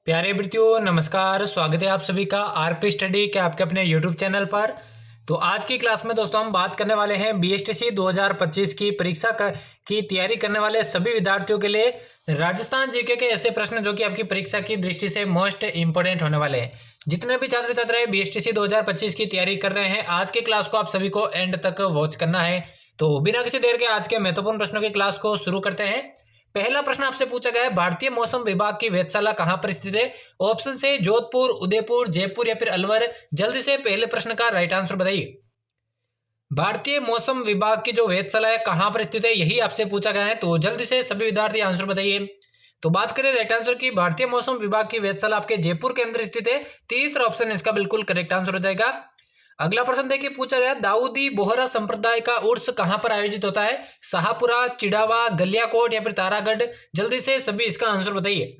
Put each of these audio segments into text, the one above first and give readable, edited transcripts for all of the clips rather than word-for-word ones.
प्यारे विद्यार्थियों नमस्कार। स्वागत है आप सभी का आरपी स्टडी के आपके अपने यूट्यूब चैनल पर। तो आज की क्लास में दोस्तों हम बात करने वाले हैं बीएसटीसी 2025 की परीक्षा की तैयारी करने वाले सभी विद्यार्थियों के लिए राजस्थान जीके के ऐसे प्रश्न जो कि आपकी परीक्षा की दृष्टि से मोस्ट इंपोर्टेंट होने वाले हैं। जितने भी छात्र छात्राएं बीएसटीसी 2025 की तैयारी कर रहे हैं, आज की क्लास को आप सभी को एंड तक वॉच करना है। तो बिना किसी देर के आज के महत्वपूर्ण प्रश्नों की क्लास को शुरू करते हैं। पहला प्रश्न आपसे पूछा गया है, भारतीय मौसम विभाग की वेधशाला कहां पर स्थित है? ऑप्शन से जोधपुर, उदयपुर, जयपुर या फिर अलवर। जल्दी से पहले प्रश्न का राइट आंसर बताइए। भारतीय मौसम विभाग की जो वेधशाला है कहां पर स्थित है, यही आपसे पूछा गया है। तो जल्दी से सभी विद्यार्थी आंसर बताइए। तो बात करें राइट आंसर की, भारतीय मौसम विभाग की वेधशाला आपके जयपुर के अंदर स्थित है। तीसरा ऑप्शन इसका बिल्कुल करेक्ट आंसर हो जाएगा। अगला प्रश्न देखिए, पूछा गया दाऊदी बोहरा संप्रदाय का उर्स कहां पर आयोजित होता है? शाहपुरा, चिड़ावा, गलियाकोट या फिर तारागढ़। जल्दी से सभी इसका आंसर बताइए।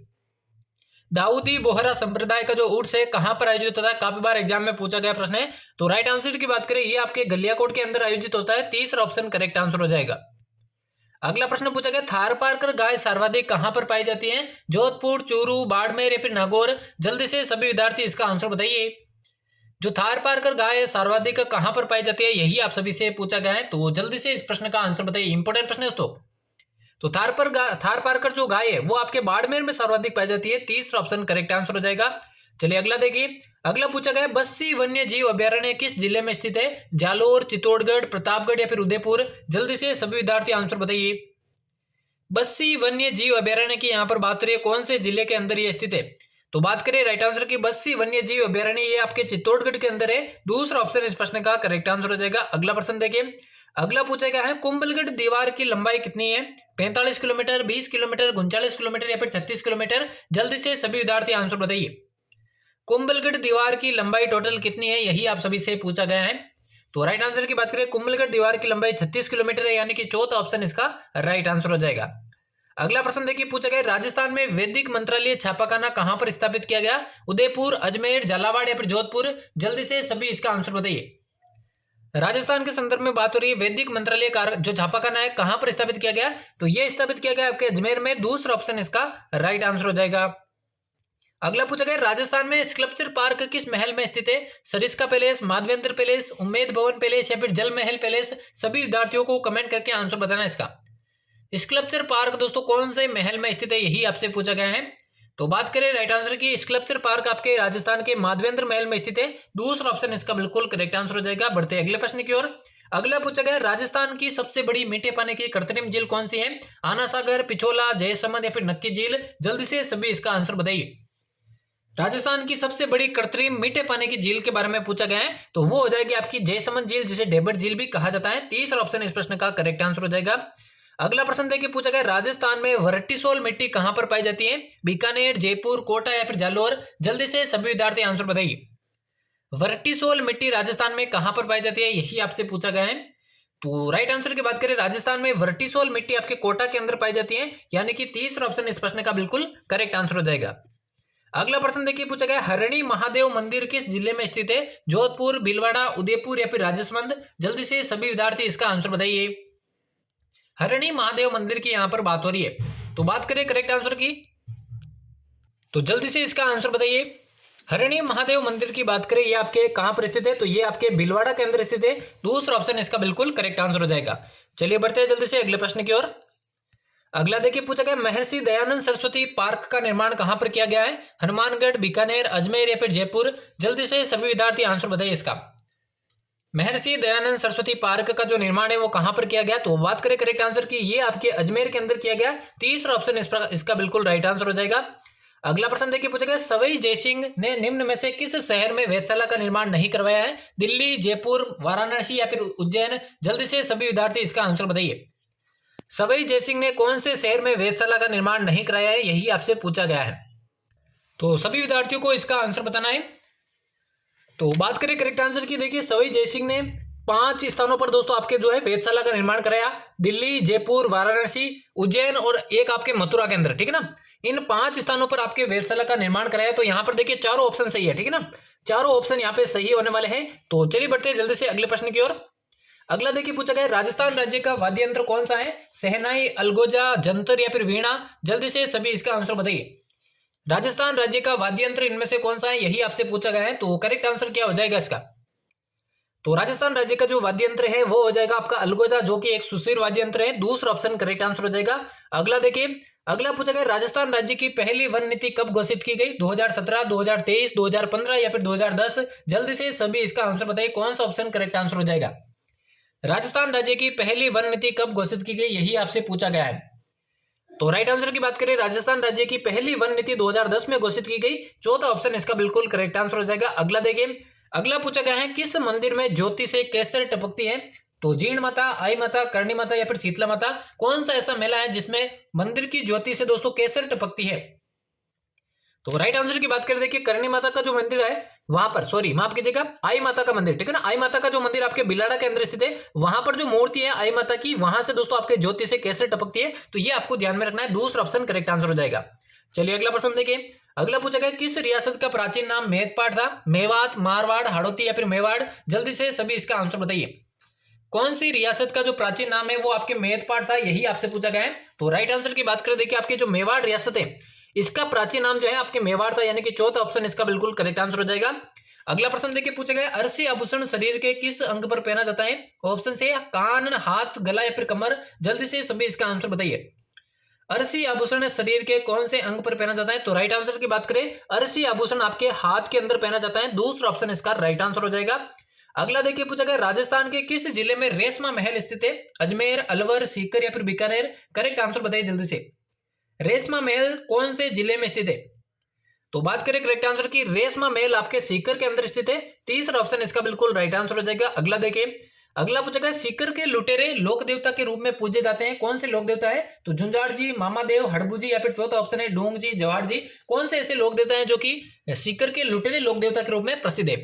दाऊदी बोहरा संप्रदाय का जो उर्स है कहां पर आयोजित होता है? काफी बार एग्जाम में पूछा गया प्रश्न है। तो राइट आंसर की बात करें, ये आपके गलियाकोट के अंदर आयोजित होता है। तीसरा ऑप्शन करेक्ट आंसर हो जाएगा। अगला प्रश्न पूछा गया, थारपारकर गाय सर्वाधिक कहां पर पाई जाती है? जोधपुर, चूरू, बाड़मेर या फिर नागौर। जल्दी से सभी विद्यार्थी इसका आंसर बताइए। जो थारपारकर गाय सर्वाधिक कहां पर पाई जाती है, यही आप सभी से पूछा गया है। तो जल्दी से इस प्रश्न का आंसर बताइए। इंपॉर्टेंट प्रश्न है दोस्तों। तो थारपारकर जो गाय है वो आपके बाड़मेर में सर्वाधिक पाई जाती है। तीसरा ऑप्शन करेक्ट आंसर हो जाएगा। चलिए अगला देखिए। अगला पूछा गया, बस्सी वन्य जीव अभ्यारण्य किस जिले में स्थित है? जालोर, चित्तौड़गढ़, प्रतापगढ़ या फिर उदयपुर। जल्दी से सभी विद्यार्थी आंसर बताइए। बस्सी वन्य जीव अभ्यारण्य की यहाँ पर बात करिए, कौन से जिले के अंदर ये स्थित है? तो बात करें राइट आंसर की, बस्सी वन्य जीव अभ्यारण्य ये आपके चित्तौड़गढ़ के अंदर है। दूसरा ऑप्शन इस प्रश्न का करेक्ट आंसर हो जाएगा। अगला प्रश्न देखिए। अगला पूछा गया है, कुंभलगढ़ दीवार की लंबाई कितनी है? 45 किलोमीटर, 20 किलोमीटर, 39 किलोमीटर या फिर 36 किलोमीटर। जल्दी से सभी विद्यार्थी आंसर बताइए। कुंभलगढ़ दीवार की लंबाई टोटल कितनी है, यही आप सभी से पूछा गया है। तो राइट आंसर की बात करें, कुंभलगढ़ दीवार की लंबाई 36 किलोमीटर है, यानी कि चौथा ऑप्शन इसका राइट आंसर हो जाएगा। अगला प्रश्न देखिए, पूछा गया राजस्थान में वैदिक मंत्रालय छापाखाना कहां पर स्थापित किया गया? उदयपुर, अजमेर, झालावाड़ या फिर जोधपुर। जल्दी से सभी इसका आंसर बताइए। राजस्थान के संदर्भ में बात हो रही है, वैदिक मंत्रालय का जो छापाखाना है कहां पर स्थापित किया गया? तो यह स्थापित किया गया आपके अजमेर में। दूसरा ऑप्शन इसका राइट आंसर हो जाएगा। अगला पूछा गया, राजस्थान में स्कल्पचर पार्क किस महल में स्थित है? सरिस्का पैलेस, माधवेंद्र पैलेस, उम्मेद भवन पैलेस या फिर जल महल पैलेस। सभी विद्यार्थियों को कमेंट करके आंसर बताना इसका। स्कल्पचर पार्क दोस्तों कौन से महल में स्थित है, यही आपसे पूछा गया है। तो बात करें राइट आंसर की, स्कल्पचर पार्क आपके राजस्थान के माधवेंद्र महल में स्थित है। दूसरा ऑप्शन इसका बिल्कुल करेक्ट आंसर हो जाएगा। बढ़ते अगले प्रश्न की ओर। अगला पूछा गया, राजस्थान की सबसे बड़ी मीठे पानी की कृत्रिम झील कौन सी है? आना सागर, पिछोला, जयसमंद या फिर नक्की झील। जल्दी से सभी इसका आंसर बताइए। राजस्थान की सबसे बड़ी कृत्रिम मीठे पानी की झील के बारे में पूछा गया है, तो वो हो जाएगी आपकी जयसमंद झील, जिसे डेबट झील भी कहा जाता है। तीसरा ऑप्शन इस प्रश्न का करेक्ट आंसर हो जाएगा। अगला प्रश्न देखिए, पूछा गया राजस्थान में वर्टिसोल मिट्टी कहां पर पाई जाती है? बीकानेर, जयपुर, कोटा या फिर जालोर। जल्दी से सभी विद्यार्थी आंसर बताइए। वर्टिसोल मिट्टी राजस्थान में कहां पर पाई जाती है, यही आपसे पूछा गया है। तो राइट आंसर की बात करें, राजस्थान में वर्टिसोल मिट्टी आपके कोटा के अंदर पाई जाती है, यानी कि तीसरा ऑप्शन इस प्रश्न का बिल्कुल करेक्ट आंसर हो जाएगा। अगला प्रश्न देखिए, पूछा गया हरणी महादेव मंदिर किस जिले में स्थित है? जोधपुर, भीलवाड़ा, उदयपुर या फिर राजसमंद। जल्दी से सभी विद्यार्थी इसका आंसर बताइए। हरणी महादेव मंदिर की यहां पर बात हो रही है। तो बात करें करेक्ट आंसर की, तो जल्दी से इसका आंसर बताइए। हरणी महादेव मंदिर की बात करें, ये आपके कहां पर स्थित है? तो ये आपके भीलवाड़ा के अंदर स्थित है। दूसरा ऑप्शन इसका बिल्कुल करेक्ट आंसर हो जाएगा। चलिए बढ़ते हैं जल्दी से अगले प्रश्न की ओर। अगला देखिए, पूछा गया महर्षि दयानंद सरस्वती पार्क का निर्माण कहां पर किया गया है? हनुमानगढ़, बीकानेर, अजमेर या फिर जयपुर। जल्दी से सभी विद्यार्थी आंसर बताइए इसका। महर्षि दयानंद सरस्वती पार्क का जो निर्माण है वो कहां पर किया गया? तो बात करें करेक्ट आंसर की, ये आपके अजमेर के अंदर किया गया। तीसरा ऑप्शन इसका बिल्कुल राइट आंसर हो जाएगा। अगला प्रश्न देखिए, पूछा गया सवाई जयसिंह ने निम्न में से किस शहर में वेधशाला का निर्माण नहीं करवाया है? दिल्ली, जयपुर, वाराणसी या फिर उज्जैन। जल्दी से सभी विद्यार्थी इसका आंसर बताइए। सवाई जयसिंह ने कौन से शहर में वेधशाला का निर्माण नहीं कराया है, यही आपसे पूछा गया है। तो सभी विद्यार्थियों को इसका आंसर बताना है। तो बात करें करेक्ट आंसर की, देखिए सवाई जयसिंह ने 5 स्थानों पर दोस्तों आपके जो है वेधशाला का निर्माण कराया। दिल्ली, जयपुर, वाराणसी, उज्जैन और एक आपके मथुरा के अंदर, ठीक है ना। इन 5 स्थानों पर आपके वेधशाला का निर्माण कराया। तो यहाँ पर देखिए चारों ऑप्शन सही है, ठीक है ना। चारों ऑप्शन यहाँ पे सही होने वाले हैं। तो चलिए बढ़ते हैं जल्दी से अगले प्रश्न की ओर। अगला देखिए, पूछा गया राजस्थान राज्य का वाद्य यंत्र कौन सा है? सहनाई, अलगोजा, जंतर या फिर वीणा। जल्दी से सभी इसका आंसर बताइए। राजस्थान राज्य का वाद्य यंत्र इनमें से कौन सा है, यही आपसे पूछा गया है। तो करेक्ट आंसर क्या हो जाएगा इसका? तो राजस्थान राज्य का जो वाद्य यंत्र है वो हो जाएगा आपका अलगोजा, जो कि एक सुशीर वाद्य यंत्र है। दूसरा ऑप्शन करेक्ट आंसर हो जाएगा। अगला देखिए, अगला पूछा गया राजस्थान राज्य की पहली वन नीति कब घोषित की गई? 2017, 2023, 2015 या फिर 2010? जल्दी से सभी इसका आंसर बताइए, कौन सा ऑप्शन करेक्ट आंसर हो जाएगा? राजस्थान राज्य की पहली वन नीति कब घोषित की गई, यही आपसे पूछा गया है। तो राइट आंसर की बात करें, राजस्थान राज्य की पहली वन नीति 2010 में घोषित की गई। चौथा ऑप्शन इसका बिल्कुल करेक्ट आंसर हो जाएगा। अगला देखिए, अगला पूछा गया है किस मंदिर में ज्योति से केसर टपकती है? तो जीण माता, आई माता, करणी माता या फिर शीतला माता? कौन सा ऐसा मेला है जिसमें मंदिर की ज्योति से दोस्तों केसर टपकती है? तो राइट आंसर की बात करें, देखिए करणी माता का जो मंदिर है वहां पर, सॉरी माफ कीजिएगा, आई माता का मंदिर, ठीक है ना। आई माता का जो मंदिर आपके बिलाड़ा के अंदर स्थित है, वहां पर जो मूर्ति है आई माता की, वहां से दोस्तों आपके ज्योति से केसर टपकती है। तो ये आपको ध्यान में रखना है, दूसरा ऑप्शन करेक्ट आंसर हो जाएगा। चलिए अगला प्रश्न देखिए, अगला पूछा गया किस रियासत का प्राचीन नाम मेदपाट था? मेवात, मारवाड़, हाड़ौती या फिर मेवाड़? जल्दी से सभी इसका आंसर बताइए, कौन सी रियासत का जो प्राचीन नाम है वो आपके मेदपाट था, यही आपसे पूछा गया है। तो राइट आंसर की बात करें, देखिए आपकी जो मेवाड़ रियासत है इसका प्राचीन नाम जो है आपके मेवाड़ था, यानी कि चौथा ऑप्शन इसका बिल्कुल करेक्ट आंसर हो जाएगा। अगला प्रश्न देखिए, पूछा गया अरसी आभूषण शरीर के किस अंग पर पहना जाता है? ऑप्शन से कान, हाथ, गला या फिर कमर? जल्दी से सभी इसका आंसर बताइए, अरसी आभूषण शरीर के कौन से अंग पर पहना जाता है? तो राइट आंसर की बात करें, अरसी आभूषण आपके हाथ के अंदर पहना जाता है। दूसरा ऑप्शन इसका राइट आंसर हो जाएगा। अगला देखिए, पूछा गया राजस्थान के किस जिले में रेशमा महल स्थित है? अजमेर, अलवर, सीकर या फिर बीकानेर? करेक्ट आंसर बताइए जल्दी से, रेशमा महल कौन से जिले में स्थित है? तो बात करें करेक्ट आंसर की, रेशमा महल आपके सीकर के अंदर स्थित है। तीसरा ऑप्शन इसका बिल्कुल राइट आंसर हो जाएगा। अगला देखिए, अगला पूछा गया सीकर के लुटेरे लोक देवता के रूप में पूजे जाते हैं, कौन से लोक देवता है? तो झुंझाड़ जी, मामादेव, हड़बू जी या फिर चौथा ऑप्शन है डोंग जी, जवाड़ जी? कौन से ऐसे लोक देवता है जो कि सीकर के लुटेरे लोक देवता के रूप में प्रसिद्ध है?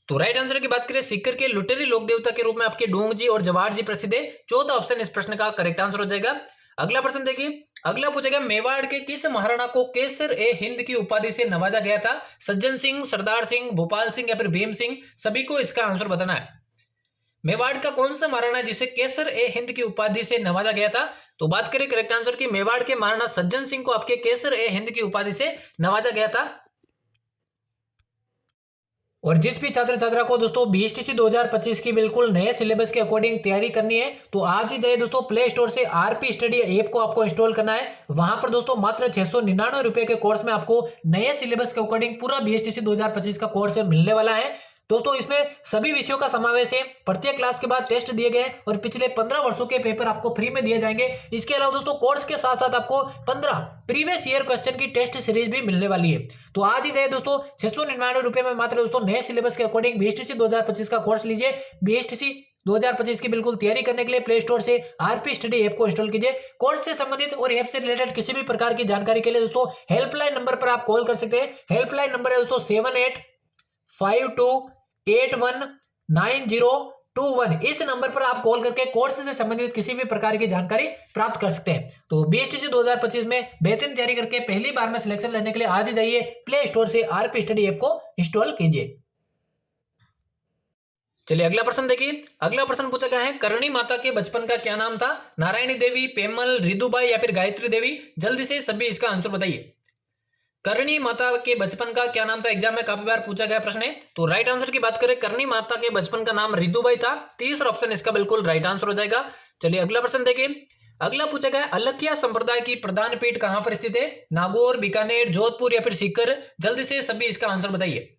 तो राइट आंसर की बात करें, सीकर के लुटेरे लोक देवता के रूप में आपके डोंग जी और जवाड़ जी प्रसिद्ध है। चौथा ऑप्शन इस प्रश्न का करेक्ट आंसर हो जाएगा। अगला प्रश्न देखिए, अगला पूछा गया मेवाड़ के किस महाराणा को केसर ए हिंद की उपाधि से नवाजा गया था? सज्जन सिंह, सरदार सिंह, भोपाल सिंह या फिर भीम सिंह? सभी को इसका आंसर बताना है। मेवाड़ का कौन सा महाराणा जिसे केसर ए हिंद की उपाधि से नवाजा गया था? तो बात करें करेक्ट आंसर की, मेवाड़ के महाराणा सज्जन सिंह को आपके केसर ए हिंद की उपाधि से नवाजा गया था। और जिस भी छात्र छात्रा को दोस्तों बीएसटीसी 2025 की बिल्कुल नए सिलेबस के अकॉर्डिंग तैयारी करनी है, तो आज ही जाइए दोस्तों प्ले स्टोर से आरपी स्टडी ऐप को आपको इंस्टॉल करना है। वहां पर दोस्तों मात्र 699 रुपए के कोर्स में आपको नए सिलेबस के अकॉर्डिंग पूरा बीएसटीसी 2025 का कोर्स मिलने वाला है। दोस्तों इसमें सभी विषयों का समावेश है, प्रत्येक क्लास के बाद टेस्ट दिए गए और पिछले 15 वर्षों के पेपर आपको फ्री में दिए जाएंगे। इसके अलावा दोस्तों कोर्स के साथ साथ आपको 15 प्रीवियस ईयर क्वेश्चन की टेस्ट सीरीज भी मिलने वाली है। तो आज ही जाए दोस्तों 699 रुपए में मात्र दोस्तों नए सिलेबस के अकॉर्डिंग बीएसटीसी 2025 का कोर्स लीजिए। बीएसटीसी 2025 की बिल्कुल तैयारी करने के लिए प्ले स्टोर से आरपी स्टडी ऐप को इंस्टॉल कीजिए। कोर्स से संबंधित और ऐप से रिलेटेड किसी भी प्रकार की जानकारी के लिए दोस्तों हेल्पलाइन नंबर पर आप कॉल कर सकते हैं। हेल्पलाइन नंबर है दोस्तों 7852819021। इस नंबर पर आप कॉल करके कोर्स से संबंधित किसी भी प्रकार की जानकारी प्राप्त कर सकते हैं। तो बीएसटीसी 2025 में बेहतरीन तैयारी करके पहली बार में सिलेक्शन लेने के लिए आज ही जाइए प्ले स्टोर से आरपी स्टडी ऐप को इंस्टॉल कीजिए। चलिए अगला प्रश्न देखिए, अगला प्रश्न पूछा गया है करणी माता के बचपन का क्या नाम था? नारायणी देवी, पेमल, रिदुबाई या फिर गायत्री देवी? जल्दी से सभी इसका आंसर बताइए, करणी माता के बचपन का क्या नाम था? एग्जाम में काफी बार पूछा गया प्रश्न है। तो राइट आंसर की बात करें, करणी माता के बचपन का नाम रिदुबाई था। तीसरा ऑप्शन इसका बिल्कुल राइट आंसर हो जाएगा। चलिए अगला प्रश्न देखिए, अगला पूछा गया अलखिया संप्रदाय की प्रधान पीठ कहां पर स्थित है? नागौर, बीकानेर, जोधपुर या फिर सीकर? जल्दी से सभी इसका आंसर बताइए,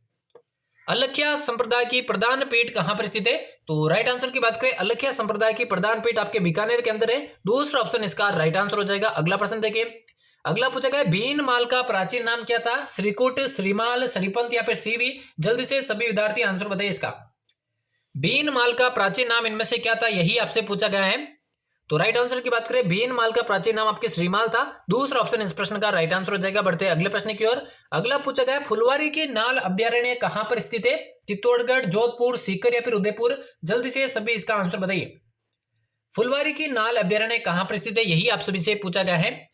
अलखिया संप्रदाय की प्रधान पीठ कहां पर स्थित है? तो राइट आंसर की बात करें, अलखिया संप्रदाय की प्रधान पीठ आपके बीकानेर के अंदर है। दूसरा ऑप्शन इसका राइट आंसर हो जाएगा। अगला प्रश्न देखिए, अगला पूछा गया भीनमाल का प्राचीन नाम क्या था? श्रीकुट, श्रीमाल, श्रीपंत या फिर सीवी? जल्दी से सभी विद्यार्थी आंसर बताइए इसका, भीनमाल का प्राचीन नाम इनमें से क्या था? यही आपसे पूछा गया है। तो राइट आंसर की बात करें, भीनमाल का प्राचीन नाम आपके श्रीमाल था। दूसरा ऑप्शन इस प्रश्न का राइट आंसर हो जाएगा। बढ़ते अगले प्रश्न की ओर। अगला पूछा गया फुलवारी की नाल अभ्यारण्य कहां पर स्थित है? चित्तौड़गढ़, जोधपुर, सीकर या फिर उदयपुर? जल्दी से सभी इसका आंसर बताइए, फुलवारी की नाल अभ्यारण्य कहां पर स्थित है? यही आप सभी से पूछा गया है।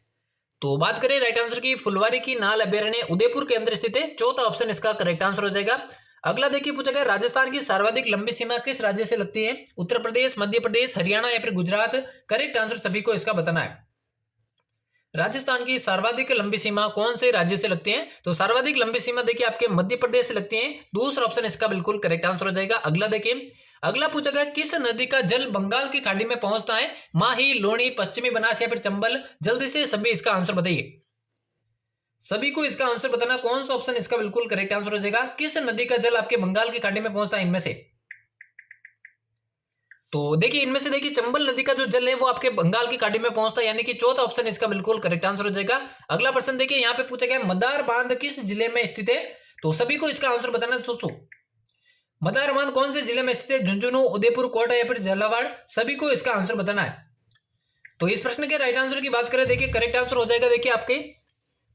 तो बात करें राइट आंसर की, फुलवारी की नाल अभ्यारण्य उदयपुर के अंदर स्थित है। चौथा ऑप्शन इसका करेक्ट आंसर हो जाएगा। अगला देखिए पूछा गया राजस्थान की सर्वाधिक लंबी सीमा किस राज्य से लगती है? उत्तर प्रदेश, मध्य प्रदेश, हरियाणा या फिर गुजरात? करेक्ट आंसर सभी को इसका बताना है। राजस्थान की सर्वाधिक लंबी सीमा कौन से राज्य से लगती है? तो सर्वाधिक लंबी सीमा देखिए आपके मध्य प्रदेश से लगती है। दूसरा ऑप्शन इसका बिल्कुल करेक्ट आंसर हो जाएगा। अगला देखिए, अगला पूछा गया किस नदी का जल बंगाल की खाड़ी में पहुंचता है? माही, लोनी, पश्चिमी बनास या फिर चंबल? जल्दी से सभी इसका आंसर बताइए। सभी को इसका आंसर बताना, कौन सा ऑप्शन इसका बिल्कुल करेक्ट आंसर हो जाएगा। किस नदी का जल आपके बंगाल की खाड़ी में पहुंचता है इनमें से? तो देखिए इनमें से देखिए चंबल नदी का जो जल है वो आपके बंगाल की खाड़ी में पहुंचता है, यानी कि चौथा ऑप्शन इसका बिल्कुल करेक्ट आंसर हो जाएगा। अगला प्रश्न देखिए यहाँ पे पूछा गया मदार बांध किस जिले में स्थित है? तो सभी को इसका आंसर बताना। सोचो मदार बांध कौन से जिले में स्थित है? झुंझुनू, उदयपुर, कोटा या फिर झालावाड़? सभी को इसका आंसर बताना है। तो इस प्रश्न के राइट आंसर की बात करें, देखिए करेक्ट आंसर हो जाएगा देखिए आपके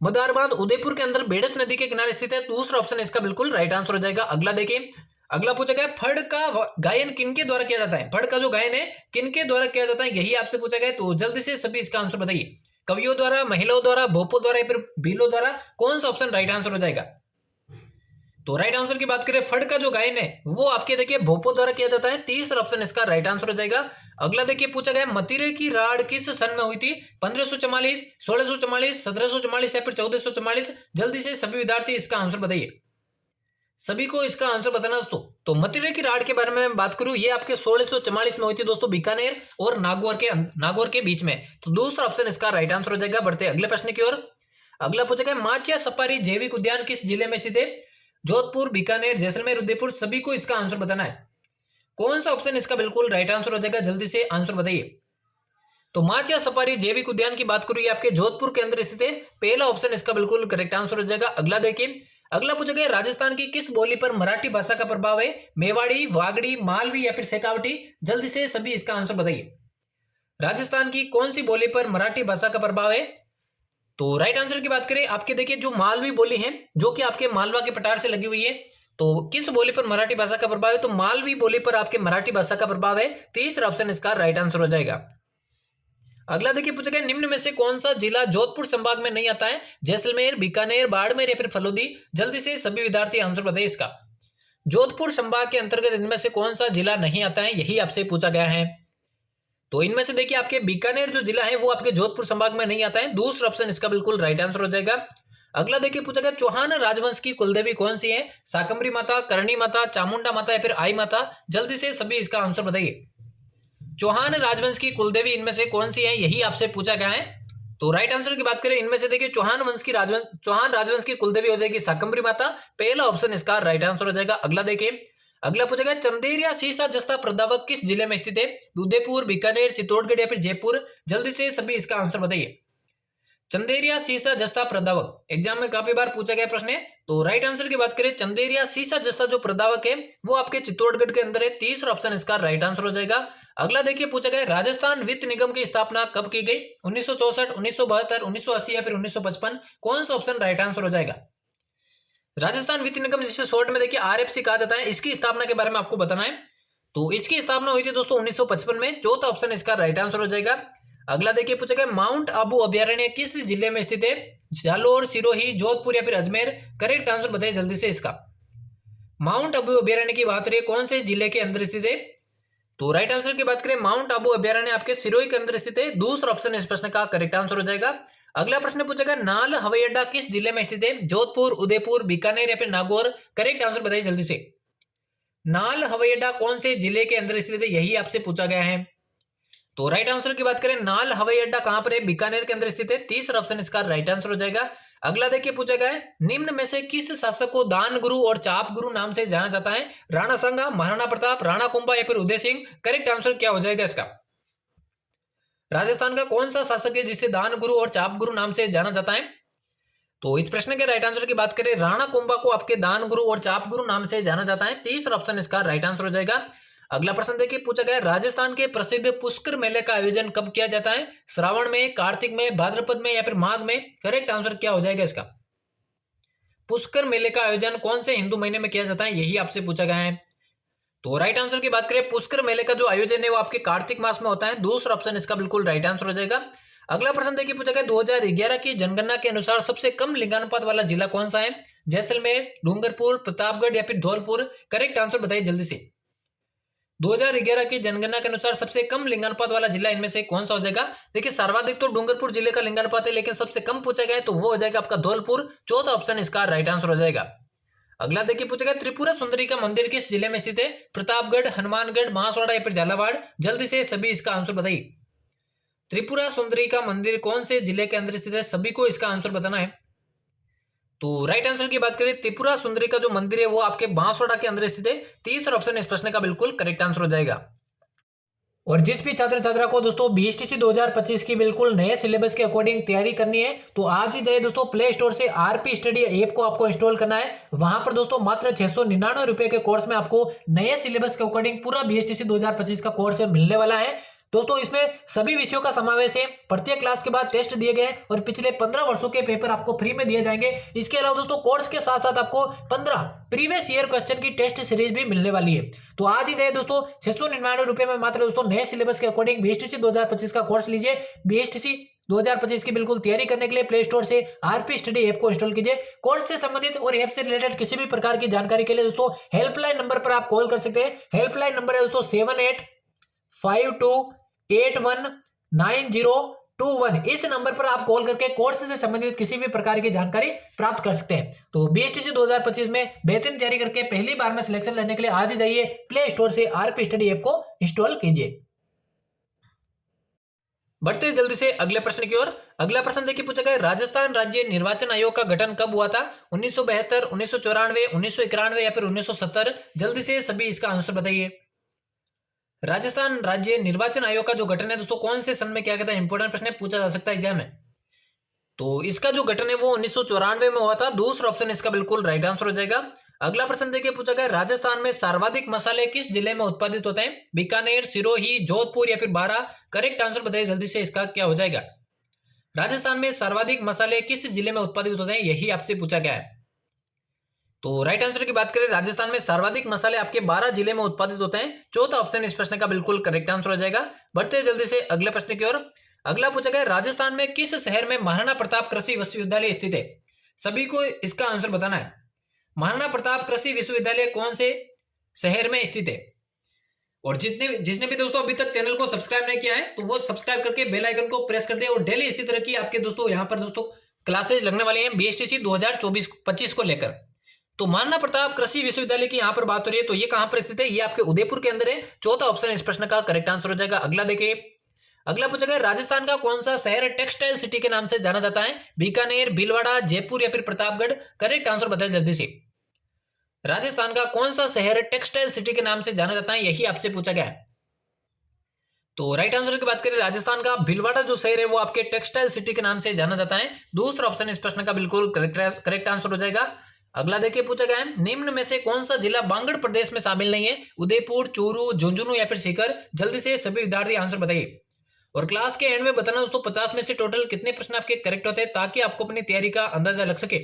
मदार बांध उदयपुर के अंदर बेडस नदी के किनारे स्थित है। दूसरा ऑप्शन इसका बिल्कुल राइट आंसर हो जाएगा। अगला देखिए, अगला पूछा गया फड़ का गायन किनके द्वारा किया जाता है? फड़ का जो गायन है किनके द्वारा किया जाता है, यही आपसे पूछा गया। तो जल्दी से सभी इसका आंसर बताइए। कवियों द्वारा, महिलाओं द्वारा, भोपों द्वारा या फिर भीलों द्वारा? कौन सा ऑप्शन राइट आंसर हो जाएगा? तो राइट आंसर की बात करें, फड़ का जो गायन है वो आपके देखिए भोपों द्वारा किया जाता है। तीसरा ऑप्शन इसका राइट आंसर हो जाएगा। अगला देखिए पूछा गया मतिरे की राड़ किस सन में हुई थी? 1544, 1644, 1744 या फिर 1444? जल्दी से सभी विद्यार्थी इसका आंसर बताइए। सभी को इसका आंसर बताना दोस्तों। तो मतिरे की राड़ के बारे में बात करूं, ये आपके 1644 में हुई थी दोस्तों, बीकानेर और नागौर के बीच में। तो दूसरा ऑप्शन इसका राइट आंसर हो जाएगा। बढ़ते अगले प्रश्न की ओर। अगला पूछा गया माचिया सफारी जैविक उद्यान किस जिले में स्थित है? जोधपुर, बीकानेर, जैसलमेर, उदयपुर? सभी को इसका आंसर बताना है। कौन सा ऑप्शन इसका बिल्कुल राइट आंसर हो जाएगा? जल्दी से आंसर बताइए। तो माचिया सफारी जैविक उद्यान की बात करूं, ये आपके जोधपुर के अंदर स्थित है। पहला ऑप्शन इसका बिल्कुल करेक्ट आंसर हो जाएगा। अगला देखिए, अगला पूछा गया राजस्थान की किस बोली पर मराठी भाषा का प्रभाव है? मेवाड़ी, वागड़ी, मालवी या फिर शेखावटी? जल्दी से सभी इसका आंसर बताइए। राजस्थान की कौन सी बोली पर मराठी भाषा का प्रभाव है? तो राइट आंसर की बात करें, आपके देखिए जो मालवी बोली है जो कि आपके मालवा के पठार से लगी हुई है, तो किस बोली पर मराठी भाषा का प्रभाव है? तो मालवी बोली पर आपके मराठी भाषा का प्रभाव है। तीसरा ऑप्शन इसका राइट आंसर हो जाएगा। अगला देखिए पूछा गया निम्न में से कौन सा जिला जोधपुर संभाग में नहीं आता है? जैसलमेर, बीकानेर, बाड़मेर या फिर फलोदी? जल्दी से सभी विद्यार्थी आंसर बताइए इसका। जोधपुर संभाग के अंतर्गत इनमें से कौन सा जिला नहीं आता है, यही आपसे पूछा गया है। तो इनमें से देखिए आपके बीकानेर जो जिला है वो आपके जोधपुर संभाग में नहीं आता है। दूसरा ऑप्शन इसका बिल्कुल राइट आंसर हो जाएगा। अगला देखिए पूछा गया चौहान राजवंश की कुलदेवी कौन सी है? शाकंभरी माता, करणी माता, चामुंडा माता या फिर आई माता? जल्दी से सभी इसका आंसर बताइए। चौहान राजवंश की कुलदेवी इनमें से कौन सी है, यही आपसे पूछा गया है। तो राइट आंसर की बात करें, इनमें से देखिए चौहान राजवंश की कुलदेवी हो जाएगी शाकंभरी माता। पहला ऑप्शन इसका राइट आंसर हो जाएगा। अगला देखिए, अगला पूछा गया चंदेरिया सीसा जस्ता प्रदावक किस जिले में स्थित है? उदयपुर, बीकानेर, चित्तौड़गढ़ या फिर जयपुर? जल्दी से सभी इसका आंसर बताइए। चंदेरिया सीसा जस्ता प्रदावक एग्जाम में काफी बार पूछा गया प्रश्न है। तो राइट आंसर की बात करें, चंदेरिया सीसा जस्ता जो प्रदावक है वो आपके चित्तौड़गढ़ के अंदर है। तीसरा ऑप्शन इसका राइट आंसर हो जाएगा। अगला देखिए पूछा गया राजस्थान वित्त निगम की स्थापना कब की गई? 1964, 1972, 1980 या फिर 1955? कौन सा ऑप्शन राइट आंसर हो जाएगा? राजस्थान वित्त निगम जिसे शॉर्ट में देखिए आरएफसी कहा जाता है, इसकी स्थापना के बारे में आपको बताना है। तो इसकी स्थापना हुई थी दोस्तों 1955 में। चौथा ऑप्शन इसका राइट आंसर हो जाएगा। अगला देखिए पूछा गया माउंट आबू अभ्यारण्य किस जिले में स्थित है? जालोर, सिरोही, जोधपुर या फिर अजमेर? करेक्ट आंसर बताइए जल्दी से इसका। माउंट आबू अभ्यारण्य की बात करें कौन से जिले के अंदर स्थित है? तो राइट आंसर की बात करें, माउंट आबू अभ्यारण्य आपके सिरोही के अंदर स्थित है। दूसरा ऑप्शन इस प्रश्न का करेक्ट आंसर हो जाएगा। अगला प्रश्न पूछा गया नाल हवाई अड्डा किस जिले में स्थित है? जोधपुर, उदयपुर, बीकानेर या फिर नागौर? करेक्ट आंसर बताइए जल्दी से। नाल हवाई अड्डा कौन से जिले के अंदर स्थित है, यही आपसे पूछा गया है। तो राइट आंसर की बात करें, नाल हवाई अड्डा कहां पर है? बीकानेर के अंदर स्थित है। तीसरा ऑप्शन इसका राइट आंसर हो जाएगा। अगला देखिए पूछा गया है निम्न में से किस शासक को दान गुरु और चाप गुरु नाम से जाना जाता है? राणा सांगा, महाराणा प्रताप, राणा कुंभा या फिर उदय सिंह? करेक्ट आंसर क्या हो जाएगा इसका? राजस्थान का कौन सा शासक है जिसे दान गुरु और चाप गुरु नाम से जाना जाता है? तो इस प्रश्न के राइट आंसर की बात करें, राणा कुंभा को आपके दान गुरु और चाप गुरु नाम से जाना जाता है। तीसरा ऑप्शन इसका राइट आंसर हो जाएगा। अगला प्रश्न देखिए पूछा गया राजस्थान के प्रसिद्ध पुष्कर मेले का आयोजन कब किया जाता है? श्रावण में, कार्तिक में, भाद्रपद में या फिर माघ में? करेक्ट आंसर क्या हो जाएगा इसका? पुष्कर मेले का आयोजन कौन से हिंदू महीने में किया जाता है, यही आपसे पूछा गया है। तो राइट आंसर की बात करें, पुष्कर मेले का जो आयोजन है वो आपके कार्तिक मास में होता है। दूसरा ऑप्शन इसका बिल्कुल राइट आंसर हो जाएगा। अगला प्रश्न देखिए पूछा गया 2011 की जनगणना के अनुसार सबसे कम लिंगानुपात वाला जिला कौन सा है? जैसलमेर, डूंगरपुर, प्रतापगढ़ या फिर धौलपुर? करेक्ट आंसर बताइए जल्दी से। 2011 की जनगणना के अनुसार सबसे कम लिंगानुपात वाला जिला इनमें से कौन सा हो जाएगा? देखिए सर्वाधिक तो डूंगरपुर जिले का लिंगानुपात है, लेकिन सबसे कम पूछा गया है तो वो हो जाएगा आपका धौलपुर। चौथा ऑप्शन इसका राइट आंसर हो जाएगा। अगला देखिए पूछा गया त्रिपुरा सुंदरी का मंदिर किस जिले में स्थित है? प्रतापगढ़, हनुमानगढ़, बांसवाड़ा या फिर झालावाड़? जल्दी से सभी इसका आंसर बताइए। त्रिपुरा सुंदरी का मंदिर कौन से जिले के अंदर स्थित है? सभी को इसका आंसर बताना है। तो राइट आंसर की बात करें, त्रिपुरा सुंदरी का जो मंदिर है वो आपके बांसवाड़ा के अंदर स्थित है। तीसरा ऑप्शन इस प्रश्न का बिल्कुल करेक्ट आंसर हो जाएगा। और जिस भी छात्र छात्रा को दोस्तों बीएसटीसी 2025 की बिल्कुल नए सिलेबस के अकॉर्डिंग तैयारी करनी है तो आज ही जाइए दोस्तों प्ले स्टोर से आरपी स्टडी ऐप को आपको इंस्टॉल करना है। वहां पर दोस्तों मात्र 699 रुपए के कोर्स में आपको नए सिलेबस के अकॉर्डिंग पूरा बीएसटीसी 2025 का कोर्स मिलने वाला है। दोस्तों इसमें सभी विषयों का समावेश है। प्रत्येक क्लास के बाद टेस्ट दिए गए और पिछले 15 वर्षों के पेपर आपको फ्री में दिए जाएंगे। इसके अलावा दोस्तों कोर्स के साथ साथ आपको 15 प्रीवियस ईयर क्वेश्चन की टेस्ट सीरीज भी मिलने वाली है। तो आज ही जाइए दोस्तों 699 रुपए में मात्र दोस्तों नए सिलेबस के अकॉर्डिंग बीएसटीसी 2025 का कोर्स लीजिए। बीएसटीसी 2025 की बिल्कुल तैयारी करने के लिए प्ले स्टोर से आरपी स्टडी ऐप को इंस्टॉल कीजिए। कोर्स से संबंधित और ऐप से रिलेटेड किसी भी प्रकार की जानकारी के लिए दोस्तों हेल्पलाइन नंबर पर आप कॉल कर सकते हैं। हेल्पलाइन नंबर है दोस्तों 7852819021। इस नंबर पर आप कॉल करके कोर्स से संबंधित किसी भी प्रकार की जानकारी प्राप्त कर सकते हैं। तो बीएसटीसी 2025 में बेहतरीन तैयारी करके पहली बार में सिलेक्शन लेने के लिए आज ही जाइए प्ले स्टोर से आरपी स्टडी ऐप को इंस्टॉल कीजिए। बढ़ते जल्दी से अगले प्रश्न की ओर। अगला प्रश्न देखिए पूछा गया राजस्थान राज्य निर्वाचन आयोग का गठन कब हुआ था? 1972, 1994, 1991 या फिर 1970? जल्दी से सभी इसका आंसर बताइए। राजस्थान राज्य निर्वाचन आयोग का जो गठन है दोस्तों कौन से सन में किया गया था? इंपोर्टेंट प्रश्न पूछा जा सकता है एग्जाम में। तो इसका जो गठन है वो 1994 में हुआ था। दूसरा ऑप्शन इसका बिल्कुल राइट आंसर हो जाएगा। अगला प्रश्न देखिए पूछा गया राजस्थान में सर्वाधिक मसाले किस जिले में उत्पादित होते हैं? बीकानेर, सिरोही, जोधपुर या फिर बारां? करेक्ट आंसर बताइए जल्दी से इसका क्या हो जाएगा। राजस्थान में सर्वाधिक मसाले किस जिले में उत्पादित होते हैं यही आपसे पूछा गया है। तो राइट आंसर की बात करें राजस्थान में सर्वाधिक मसाले आपके 12 जिले में उत्पादित होते हैं। चौथा ऑप्शन इस प्रश्न का बिल्कुल करेक्ट आंसर हो जाएगा। बढ़ते जल्दी से अगले प्रश्न की ओर। अगला पूछा गया राजस्थान में किस शहर में महाराणा प्रताप कृषि विश्वविद्यालय स्थित है? सभी को इसका आंसर बताना है। महाराणा प्रताप कृषि विश्वविद्यालय कौन से शहर में स्थित है? और जिसने भी दोस्तों अभी तक चैनल को सब्सक्राइब नहीं किया है तो वो सब्सक्राइब करके बेल आइकन को प्रेस कर दे। और डेली इसी तरह की आपके दोस्तों यहाँ पर दोस्तों क्लासेज लगने वाली हैं बीएसटीसी 2024-25 को लेकर। तो महाराणा प्रताप कृषि विश्वविद्यालय की यहाँ पर बात हो रही है तो ये कहां पर स्थित है? ये आपके उदयपुर के अंदर है। चौथा ऑप्शन इस प्रश्न का करेक्ट आंसर हो जाएगा। अगला देखिए। अगला पूछा गया राजस्थान का कौन सा शहर टेक्सटाइल सिटी के नाम से जाना जाता है? बीकानेर, भीलवाड़ा, जयपुर या फिर प्रतापगढ़? करेक्ट आंसर बताइए जल्दी से। राजस्थान का कौन सा शहर टेक्सटाइल सिटी के नाम से जाना जाता है यही आपसे पूछा गया है। तो राइट आंसर की बात करें राजस्थान का भीलवाड़ा जो शहर है वो आपके टेक्सटाइल सिटी के नाम से जाना जाता है। दूसरा ऑप्शन इस प्रश्न का बिल्कुल करेक्ट आंसर हो जाएगा। अगला देखिए पूछा गया है निम्न में से कौन सा जिला बांगड़ प्रदेश में शामिल नहीं है? उदयपुर, चूरू, झुंझुनू या फिर सीकर? जल्दी से सभी विद्यार्थी आंसर बताइए। और क्लास के एंड में बताना दोस्तों 50 में से टोटल कितने प्रश्न आपके करेक्ट होते हैं ताकि आपको अपनी तैयारी का अंदाजा लग सके।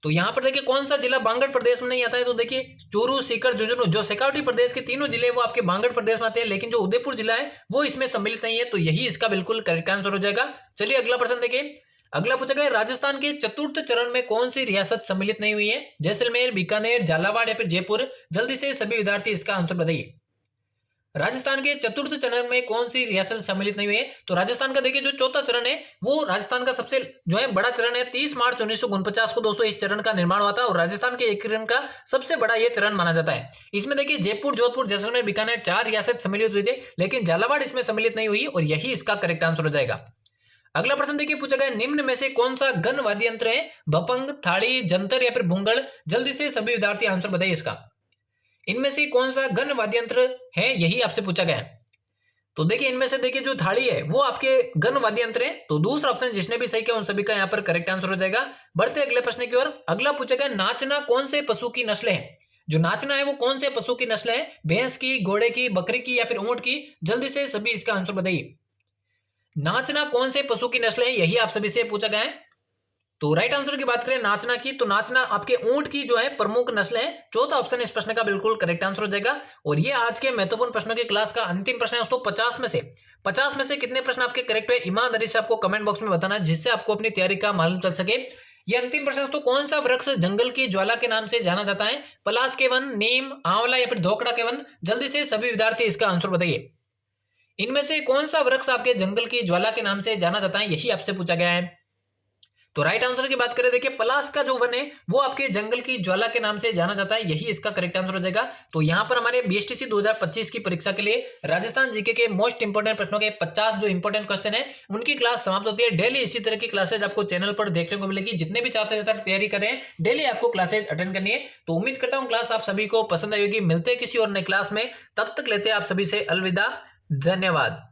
तो यहाँ पर देखिए कौन सा जिला बांगड़ प्रदेश में नहीं आता है? तो देखिए चूरू, सीकर, झुंझुनू जो शेखावटी प्रदेश के तीनों जिले वो आपके बांगड़ प्रदेश में आते हैं, लेकिन जो उदयपुर जिला है वो इसमें सम्मिलित नहीं है। तो यही इसका बिल्कुल करेक्ट आंसर हो जाएगा। चलिए अगला प्रश्न देखिए। अगला पूछा गया राजस्थान के चतुर्थ चरण में कौन सी रियासत सम्मिलित नहीं हुई है? जैसलमेर, बीकानेर, झालावाड़ या फिर जयपुर? जल्दी से सभी विद्यार्थी इसका आंसर बताइए। राजस्थान के चतुर्थ चरण में कौन सी रियासत सम्मिलित नहीं हुई है? तो राजस्थान का देखिए जो चौथा चरण है वो राजस्थान का सबसे जो है बड़ा चरण है। 30 मार्च 1949 को दोस्तों इस चरण का निर्माण हुआ था और राजस्थान के एकीकरण का सबसे बड़ा ये चरण माना जाता है। इसमें देखिए जयपुर, जोधपुर, जैसलमेर, बीकानेर 4 रियासत सम्मिलित हुई थी, लेकिन झालावाड़ इसमें सम्मिलित नहीं हुई और यही इसका करेक्ट आंसर हो जाएगा। अगला प्रश्न देखिए पूछा गया निम्न में से कौन सा गण वाद्य यंत्र है? भपंग, थाली, जंतर या फिर भूंगड़? जल्दी से सभी विद्यार्थी आंसर बताइए इसका। इनमें से कौन सा गण वाद्य यंत्र है यही आपसे पूछा गया है। तो देखिए इनमें से देखिए जो थाली है वो आपके गण वाद्य यंत्र है। तो दूसरा ऑप्शन जिसने भी सही किया उन सभी का यहाँ पर करेक्ट आंसर हो जाएगा। बढ़ते अगले प्रश्न की ओर। अगला पूछा गया नाचना कौन से पशु की नस्ल है? जो नाचना है वो कौन से पशु की नस्ल है? भैंस की, घोड़े की, बकरी की या फिर ऊंट की? जल्दी से सभी इसका आंसर बताइए। नाचना कौन से पशु की नस्ल है यही आप सभी से पूछा गया है। तो राइट आंसर की बात करें नाचना की तो नाचना आपके ऊंट की जो है प्रमुख नस्ल है। चौथा ऑप्शन इस प्रश्न का बिल्कुल करेक्ट आंसर हो जाएगा। और ये आज के महत्वपूर्ण प्रश्नों की क्लास का अंतिम प्रश्न है दोस्तों। 50 में से कितने प्रश्न आपके करेक्ट है ईमानदारी से आपको कमेंट बॉक्स में बताना है, जिससे आपको अपनी तैयारी का मालूम चल सके। ये अंतिम प्रश्न तो कौन सा वृक्ष जंगल की ज्वाला के नाम से जाना जाता है? पलाश के वन, नीम, आंवला या फिर धोकड़ा के वन? जल्दी से सभी विद्यार्थी इसका आंसर बताइए। इनमें से कौन सा वृक्ष आपके जंगल की ज्वाला के नाम से जाना जाता है, यही आपसे पूछा गया है। तो राइट आंसर की बात करें, देखिए पलाश का जो वन है वो आपके जंगल की ज्वाला के नाम से जाना जाता है, यही इसका करेक्ट आंसर हो जाएगा। तो यहां पर हमारे बीएसटीसी 2025 की परीक्षा के लिए राजस्थान जीके के मोस्ट इंपोर्टेंट प्रश्नों के 50 जो इंपोर्टेंट क्वेश्चन है उनकी क्लास समाप्त होती है। डेली इसी तरह की क्लासेज आपको चैनल पर देखने को मिलेगी। जितने भी छात्र तैयारी कर रहे हैं डेली आपको क्लासेज अटेंड करनी है। तो उम्मीद करता हूँ क्लास आप सभी को पसंद आई होगी। मिलते हैं किसी और नई क्लास में, तब तक लेते हैं आप सभी से अलविदा। धन्यवाद।